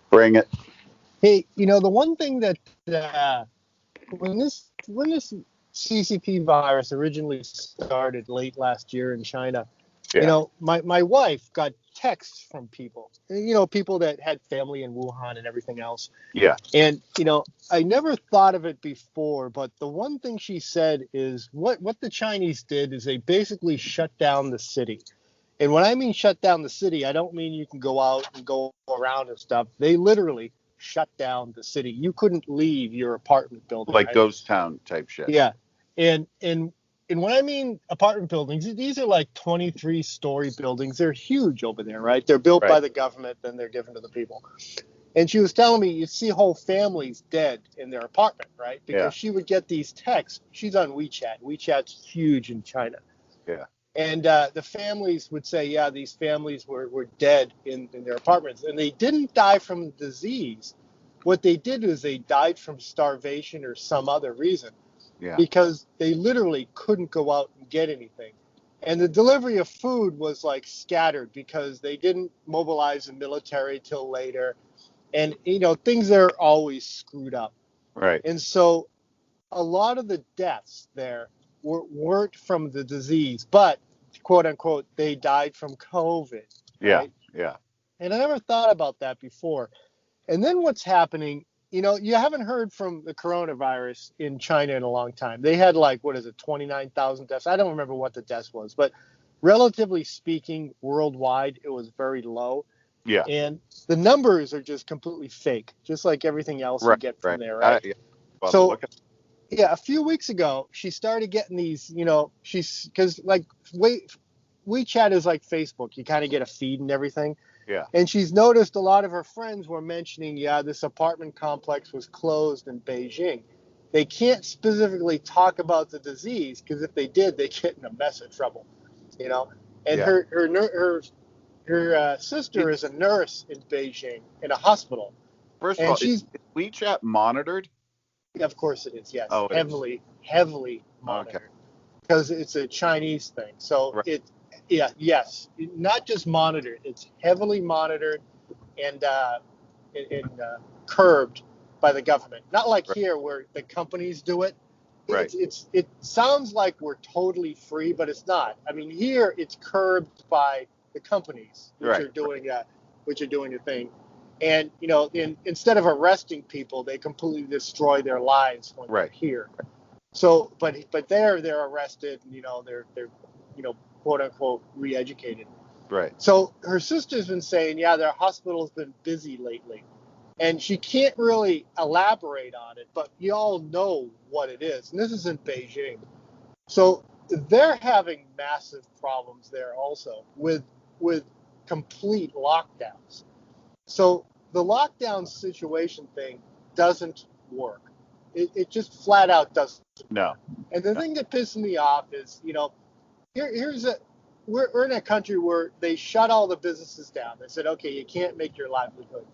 Bring it. Hey, the one thing that when this CCP virus originally started late last year in China, Yeah. my wife got texts from people, people that had family in Wuhan and everything else. Yeah. And, I never thought of it before, but the one thing she said is what the Chinese did is they basically shut down the city. And when I mean shut down the city, I don't mean you can go out and go around and stuff. They literally shut down the city. You couldn't leave your apartment building, Like right? ghost town type shit. Yeah. And when I mean apartment buildings, these are like 23-story buildings. They're huge over there, right? They're built by Right. the government, then they're given to the people. And she was telling me you see whole families dead in their apartment, right? Because Yeah. she would get these texts. She's on WeChat. WeChat's huge in China. Yeah. And the families would say, yeah, these families were dead in their apartments. And they didn't die from disease. What they did was they died from starvation or some other reason Yeah. because they literally couldn't go out and get anything. And the delivery of food was like scattered because they didn't mobilize the military till later. And, things are always screwed up. Right. And so a lot of the deaths there weren't from the disease, but quote unquote, they died from COVID. Yeah. Right? Yeah. And I never thought about that before. And then what's happening, you haven't heard from the coronavirus in China in a long time. They had 29,000 deaths. I don't remember what the deaths was, but relatively speaking, worldwide, it was very low. Yeah. And the numbers are just completely fake, just like everything else you Right. get from Right. there, right? Yeah. Well, So, look at. yeah, a few weeks ago, she started getting these, because WeChat is like Facebook. You kind of get a feed and everything. Yeah. And she's noticed a lot of her friends were mentioning, yeah, this apartment complex was closed in Beijing. They can't specifically talk about the disease because if they did, they get in a mess of trouble, And Yeah. her sister is a nurse in Beijing in a hospital. First of And all, is she's, WeChat monitored? of course it is, yes, Oh, it is. heavily Okay. monitored because it's a Chinese thing. So Right. yes, not just monitored, it's heavily monitored and curbed by the government. Not like Right. here where the companies do it. Right. It sounds like we're totally free, but it's not. I mean, here it's curbed by the companies, which Right. are doing the thing. And instead of arresting people, they completely destroy their lives when they're Right. here. So, but they're arrested, and they're quote unquote re-educated. Right. So her sister's been saying, yeah, their hospital's been busy lately. And she can't really elaborate on it, but you all know what it is. And this is in Beijing. So they're having massive problems there also with complete lockdowns. So the lockdown situation thing doesn't work. It just flat out doesn't No. work. And the thing that pisses me off is, we're in a country where they shut all the businesses down. They said, okay, you can't make your livelihood.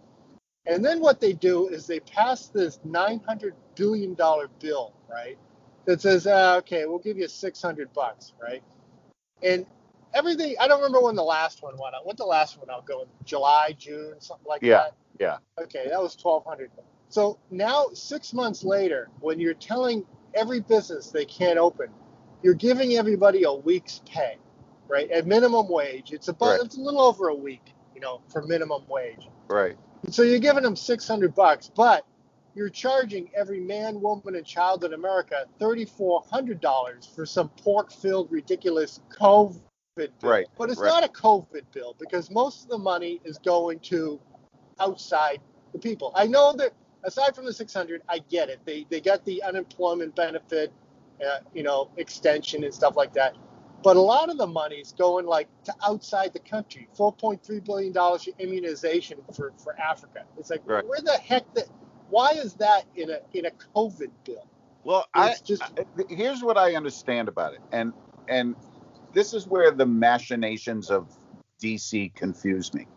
And then what they do is they pass this $900 billion bill, right? That says, okay, we'll give you $600, right? And everything, I don't remember when the last one went out. What's the last one out? Going July, June, something like Yeah. that? Yeah. Okay, that was $1,200. So now, 6 months later, when you're telling every business they can't open, you're giving everybody a week's pay, right? At minimum wage. It's Right. it's a little over a week, for minimum wage. Right. So you're giving them $600, but you're charging every man, woman, and child in America $3,400 for some pork-filled, ridiculous COVID bill. Right. But it's Right. not a COVID bill because most of the money is going to outside the people. I know that aside from the 600, I get it. They got the unemployment benefit, extension and stuff like that. But a lot of the money is going to outside the country. $4.3 billion for immunization for Africa. It's like, Right. where the heck why is that in a COVID bill? Well, here's what I understand about it, and this is where the machinations of DC confuse me.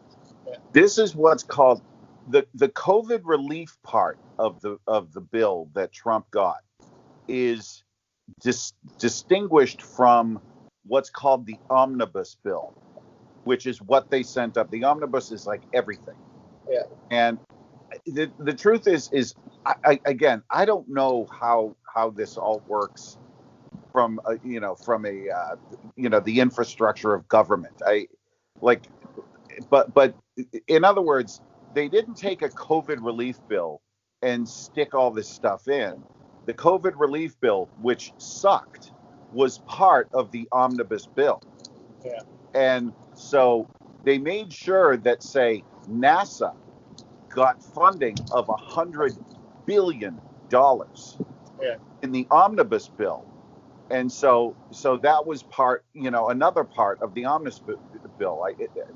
Yeah. This is what's called the COVID relief part of the bill that Trump got is distinguished from what's called the Omnibus bill, which is what they sent up. The Omnibus is like everything. Yeah. And the truth is again, I don't know how this all works from the infrastructure of government. But in other words, they didn't take a COVID relief bill and stick all this stuff in. The COVID relief bill, which sucked, was part of the Omnibus bill. Yeah. And so they made sure that, say, NASA got funding of $100 billion in the Omnibus bill. And so that was part, another part of the Omnibus bill.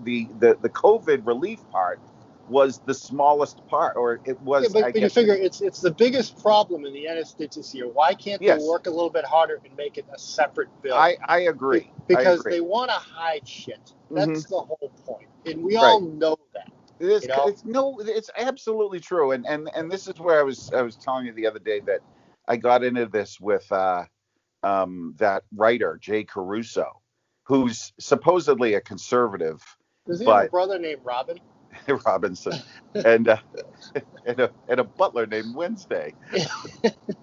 The COVID relief part was the smallest part, or it was. Yeah, but you figure it's the biggest problem in the United States this year. Why can't they work a little bit harder and make it a separate bill? I agree. Because they want to hide shit. That's the whole point, and we all know that. It's absolutely true. And this is where I was telling you the other day that I got into this with that writer Jay Caruso, who's supposedly a conservative. Does he have a brother named Robin? Robinson, and a butler named Wednesday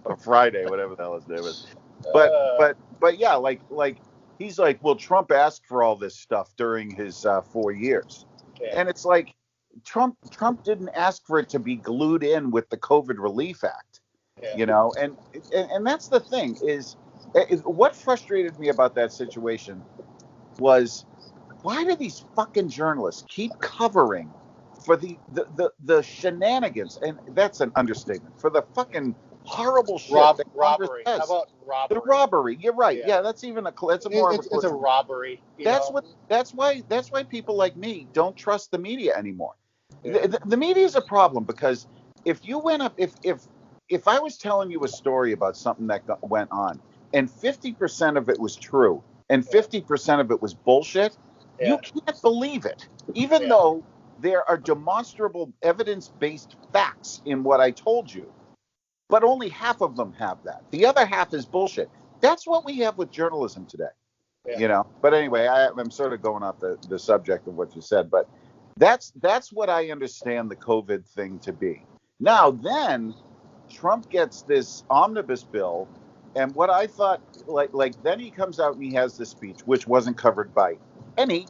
or Friday, whatever the hell his name is. But yeah, like he's like, well, Trump asked for all this stuff during his 4 years, and it's like Trump didn't ask for it to be glued in with the COVID Relief Act, and that's the thing is what frustrated me about that situation was, why do these fucking journalists keep covering for the shenanigans? And that's an understatement. For the fucking horrible shit. Robbery. How about robbery? The robbery. You're right. Yeah, that's even it's a robbery. That's why people like me don't trust the media anymore. Yeah. The media is a problem, because if you went up, if I was telling you a story about something that went on, and 50% of it was true, and 50% of it was bullshit, you can't believe it, even though there are demonstrable evidence-based facts in what I told you, but only half of them have that. The other half is bullshit. That's what we have with journalism today, But anyway, I'm sort of going off the subject of what you said, but that's what I understand the COVID thing to be. Now, then Trump gets this omnibus bill, and what I thought, like then he comes out and he has this speech, which wasn't covered by any.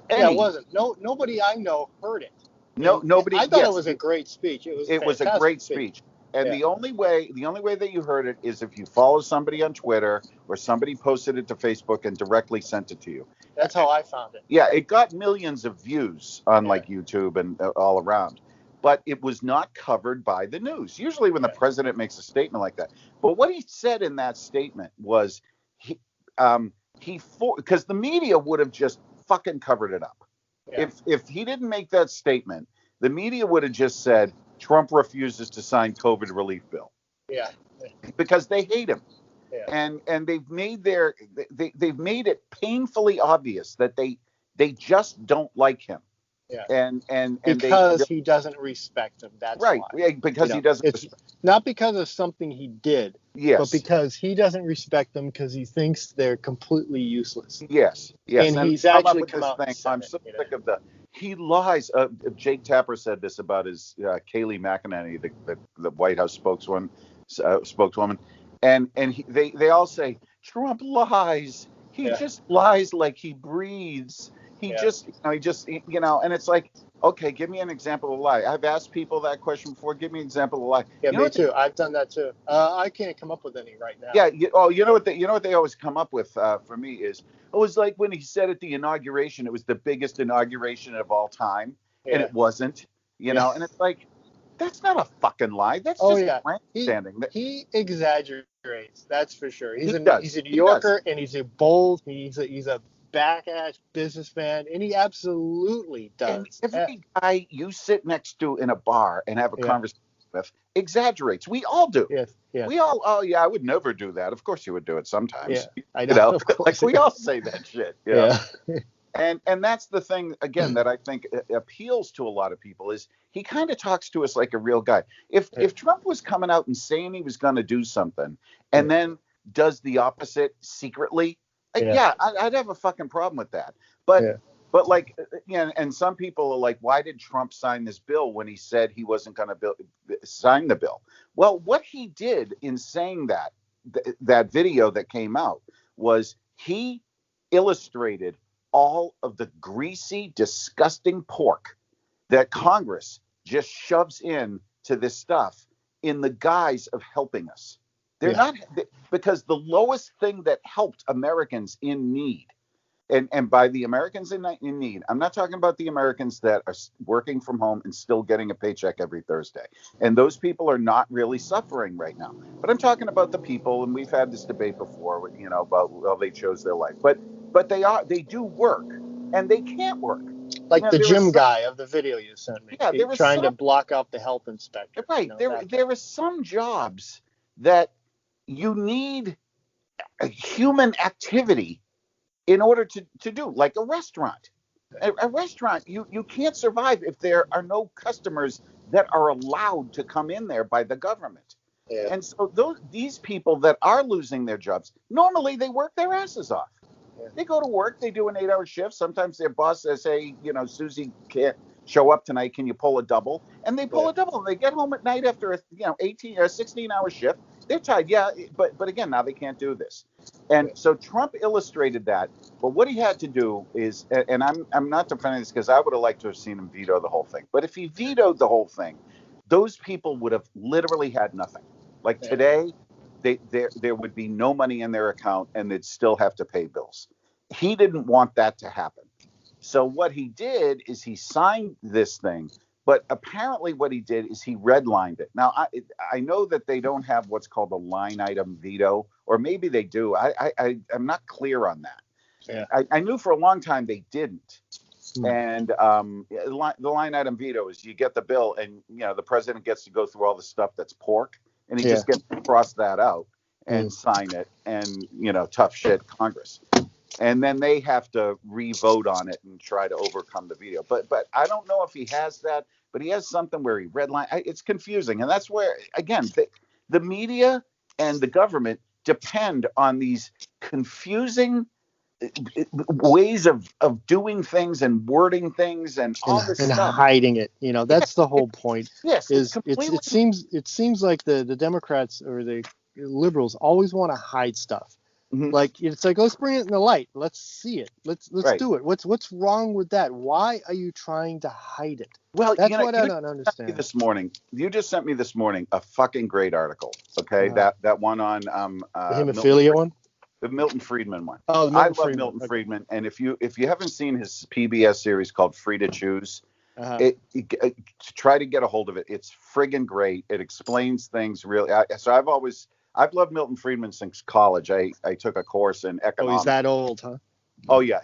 Yeah, it wasn't. Nobody I know heard it. Nobody. I thought it was a great speech. It was a great speech. And the only way that you heard it is if you follow somebody on Twitter, or somebody posted it to Facebook and directly sent it to you. That's how I found it. Yeah, it got millions of views on like YouTube and all around, but it was not covered by the news. Usually when the president makes a statement like that. But what he said in that statement was because the media would have just fucking covered it up. Yeah. If he didn't make that statement, the media would have just said Trump refuses to sign COVID relief bill. Yeah. Because they hate him. Yeah. And they've made they've made it painfully obvious that they just don't like him. Yeah. And because he doesn't respect them. That's right. Why. Yeah, because he doesn't. It's not because of something he did. Yes. But because he doesn't respect them, because he thinks they're completely useless. Yes. And he's actually come out and said I'm so sick of he lies. Jake Tapper said this about his Kayleigh McEnany, the White House spokeswoman, and they all say Trump lies. He just lies like he breathes. He just, and it's like, okay, give me an example of a lie. I've asked people that question before. Give me an example of a lie. Yeah, me too. I've done that too. I can't come up with any right now. Yeah. You know what they always come up with for me is, it was like when he said at the inauguration, it was the biggest inauguration of all time, and it wasn't, and it's like, that's not a fucking lie. That's just grandstanding. He exaggerates. That's for sure. He's a New Yorker, and he's a bold. He's a back-ass businessman, and he absolutely does. And every guy you sit next to in a bar and have a conversation with exaggerates. We all do. Yes. We all. Oh yeah, I would never do that. Of course you would do it sometimes. Yeah, I know. Like we all say that shit. And that's the thing again that I think appeals to a lot of people is he kind of talks to us like a real guy. If Trump was coming out and saying he was going to do something and then does the opposite secretly, I'd have a fucking problem with that. But But like, and some people are like, why did Trump sign this bill when he said he wasn't going to sign the bill? Well, what he did in saying that, that video that came out, was he illustrated all of the greasy, disgusting pork that Congress just shoves in to this stuff in the guise of helping us. They're not, because the lowest thing that helped Americans in need, and by the Americans in need, I'm not talking about the Americans that are working from home and still getting a paycheck every Thursday. And those people are not really suffering right now. But I'm talking about the people, and we've had this debate before, about, well, they chose their life. But they do work, and they can't work. Like the gym guy of the video you sent me. Yeah, trying to block out the health inspector. Right. There are some jobs that you need a human activity in order to do, like a restaurant. A restaurant, you can't survive if there are no customers that are allowed to come in there by the government. Yeah. And so these people that are losing their jobs, normally they work their asses off. Yeah. They go to work, they do an 8-hour shift. Sometimes their boss says, hey, Susie can't show up tonight, can you pull a double? And they pull a double. They get home at night after a 18 or 16-hour shift. They're tired, but again, now they can't do this. And so Trump illustrated that. But what he had to do is, and I'm not defending this because I would have liked to have seen him veto the whole thing. But if he vetoed the whole thing, those people would have literally had nothing. Like today, there would be no money in their account and they'd still have to pay bills. He didn't want that to happen. So what he did is he signed this thing. But apparently what he did is he redlined it. Now, I know that they don't have what's called a line item veto, or maybe they do. I'm not clear on that. Yeah. I knew for a long time they didn't. And the line item veto is you get the bill and, the president gets to go through all the stuff that's pork, and he just gets to cross that out and sign it, and, tough shit, Congress. And then they have to re-vote on it and try to overcome the veto. But I don't know if he has that. But he has something where he redline. It's confusing, and that's where, again, the media and the government depend on these confusing ways of doing things and wording things and all this and stuff. Hiding it. That's the whole point. Yes, it seems like the Democrats or the liberals always want to hide stuff. Mm-hmm. Like it's like, let's bring it in the light. Let's see it. Let's do it. What's wrong with that? Why are you trying to hide it? Well, that's what I don't understand. You just sent me this morning a fucking great article. Okay, that one on the hemophilia one, the Milton Friedman one. Oh, I love Milton Friedman, and if you haven't seen his PBS series called Free to Choose, try to get a hold of it. It's friggin' great. It explains things really. I've loved Milton Friedman since college. I took a course in economics. Oh, he's that old, huh? Oh, yeah.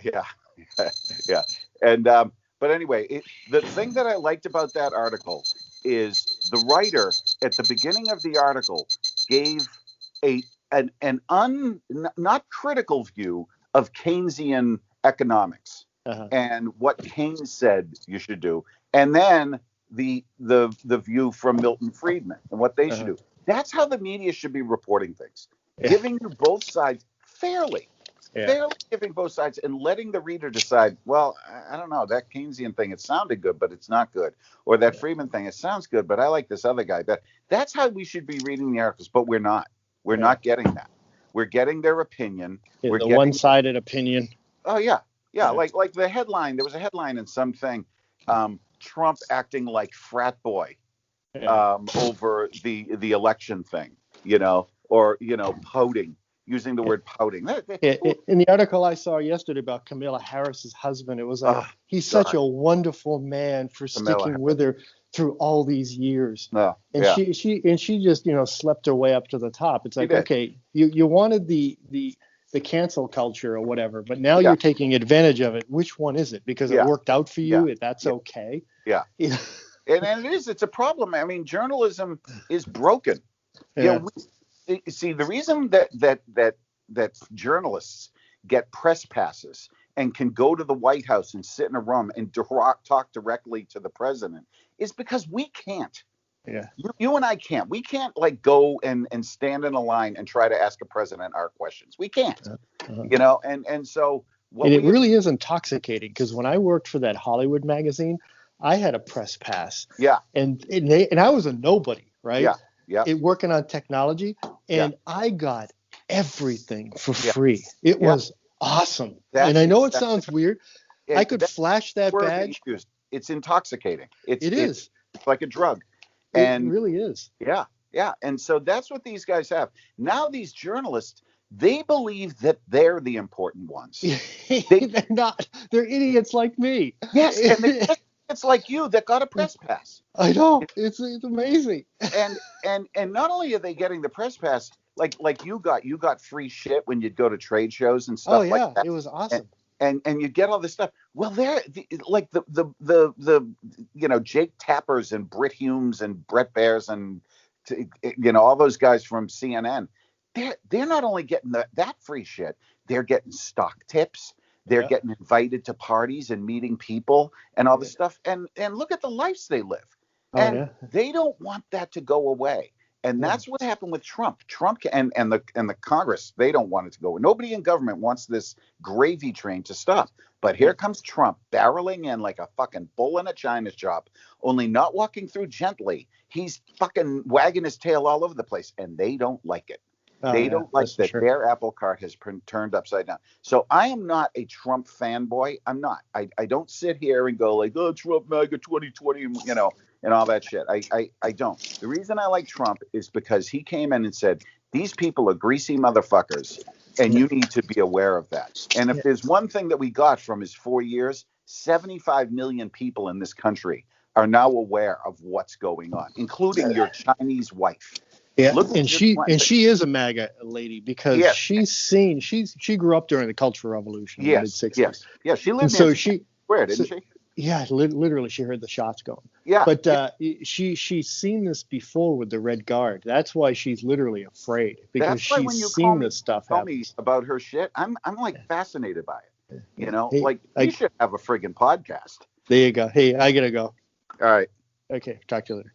And but anyway, the thing that I liked about that article is the writer at the beginning of the article gave an not critical view of Keynesian economics and what Keynes said you should do, and then the view from Milton Friedman and what they should do. That's how the media should be reporting things, giving you both sides fairly giving both sides and letting the reader decide, well, I don't know, that Keynesian thing, it sounded good, but it's not good. Or that Friedman thing, it sounds good, but I like this other guy. That's how we should be reading the articles, but we're not. We're not getting that. We're getting their opinion. We're the one-sided opinion. Oh, yeah. Like the headline, there was a headline in something, Trump acting like frat boy. Over the election thing, or pouting, using the word pouting. In the article I saw yesterday about Kamala Harris's husband, it was like he's such a wonderful man for sticking with her through all these years. She just slept her way up to the top. It's like, okay, you wanted the cancel culture or whatever, but now you're taking advantage of it. Which one is it? Because it worked out for you. That's okay. Yeah. And it's a problem. I mean, journalism is broken. See, the reason that journalists get press passes and can go to the White House and sit in a room and talk directly to the president is because we can't. Yeah. You and I can't. We can't go and stand in a line and try to ask a president our questions. We can't. And so And it really is intoxicating, because when I worked for that Hollywood magazine, I had a press pass. Yeah. And I was a nobody, right? Yeah. Yeah. Working on technology, and I got everything for free. It Yeah. was awesome. And I know it sounds weird. I could flash that badge. It's intoxicating. It is. It's like a drug. It really is. Yeah. Yeah. And so that's what these guys have. Now these journalists, they believe that they're the important ones. They're not. They're idiots like me. Yes. And it's like you that got a press pass. I know. It's amazing. And not only are they getting the press pass, like you got free shit when you'd go to trade shows and stuff like that. It was awesome. And you get all this stuff. Well, they're like the Jake Tappers and Brit Humes and Brett Bears and all those guys from CNN. They're not only getting that free shit, they're getting stock tips. They're getting invited to parties and meeting people and all this stuff. And look at the lives they live. They don't want that to go away. And that's what happened with Trump. Trump and the Congress, they don't want it to go. Nobody in government wants this gravy train to stop. But here comes Trump barreling in like a fucking bull in a china shop, only not walking through gently. He's fucking wagging his tail all over the place, and they don't like it. They don't like that their apple cart has turned upside down. So I am not a Trump fanboy. I'm not. I don't sit here and go like, oh, Trump MAGA 2020, and all that shit. I don't. The reason I like Trump is because he came in and said, these people are greasy motherfuckers, and you need to be aware of that. And if there's one thing that we got from his 4 years, 75 million people in this country are now aware of what's going on, including your Chinese wife. Yeah, and she is a MAGA lady, because she grew up during the Cultural Revolution in the mid-60s. Yes, she lived in Square, didn't she? Yeah, literally, she heard the shots going. Yeah, but she's seen this before with the Red Guard. That's why she's literally afraid, because she's seen this stuff happen. Tell me about her shit. I'm like fascinated by it. You should have a friggin' podcast. There you go. Hey, I gotta go. All right. Okay, talk to you later.